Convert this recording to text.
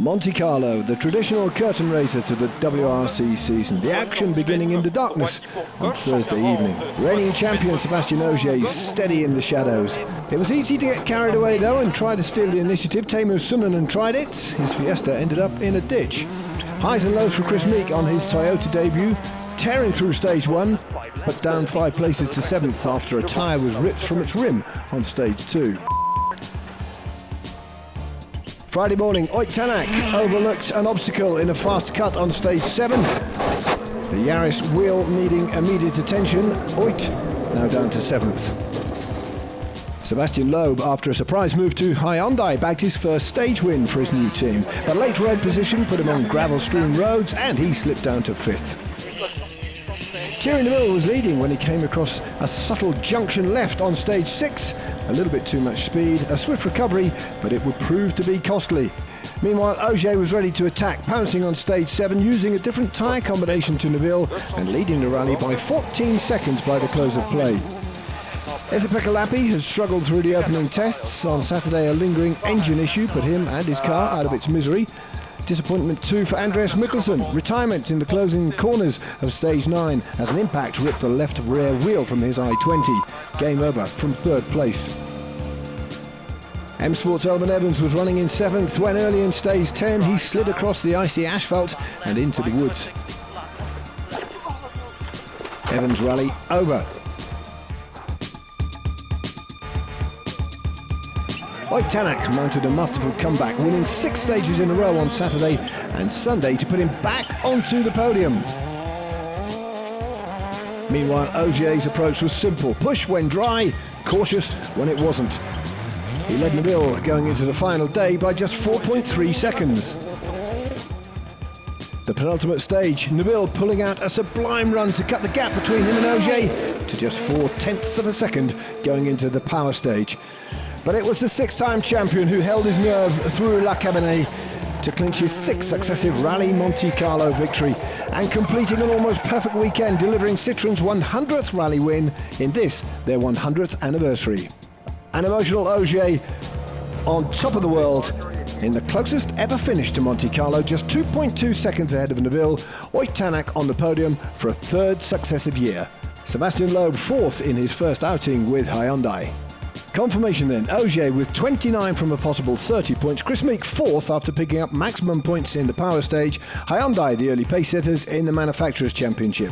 Monte Carlo, the traditional curtain raiser to the WRC season. The action beginning in the darkness on Thursday evening. Reigning champion Sébastien Ogier steady in the shadows. It was easy to get carried away though and try to steal the initiative. Teemu Suninen tried it. His Fiesta ended up in a ditch. Highs and lows for Chris Meek on his Toyota debut. Tearing through stage 1, but down 5 places to 7th after a tyre was ripped from its rim on stage 2. Friday morning, Ott Tänak overlooked an obstacle in a fast cut on stage 7. The Yaris wheel needing immediate attention. Ott now down to 7th. Sébastien Loeb, after a surprise move to Hyundai, bagged his first stage win for his new team. But late road position put him on gravel-strewn roads and he slipped down to 5th. Thierry Neuville was leading when he came across a subtle junction left on stage 6. A little bit too much speed, a swift recovery, but it would prove to be costly. Meanwhile, Ogier was ready to attack, pouncing on stage 7, using a different tyre combination to Neuville and leading the rally by 14 seconds by the close of play. Esapekalapi has struggled through the opening tests. On Saturday, a lingering engine issue put him and his car out of its misery. Disappointment too for Andreas Mikkelsen. Retirement in the closing corners of stage 9 as an impact ripped the left rear wheel from his I-20. Game over from 3rd place. M Sport's Elfyn Evans was running in 7th when early in stage 10 he slid across the icy asphalt and into the woods. Evans' rally over. Ott Tänak mounted a masterful comeback, winning 6 stages in a row on Saturday and Sunday to put him back onto the podium. Meanwhile, Ogier's approach was simple. Push when dry, cautious when it wasn't. He led Neuville going into the final day by just 4.3 seconds. The penultimate stage, Neuville pulling out a sublime run to cut the gap between him and Ogier to just 0.4 of a second going into the power stage. But it was the 6-time champion who held his nerve through La Cabernet to clinch his 6th successive Rallye Monte-Carlo victory and completing an almost perfect weekend, delivering Citroen's 100th rally win in this, their 100th anniversary. An emotional Ogier on top of the world in the closest ever finish to Monte Carlo, just 2.2 seconds ahead of Neuville. Ott Tänak on the podium for a 3rd successive year. Sébastien Loeb 4th in his first outing with Hyundai. Confirmation then, Ogier with 29 from a possible 30 points, Chris Meek 4th after picking up maximum points in the power stage, Hyundai the early pace setters in the Manufacturers' Championship.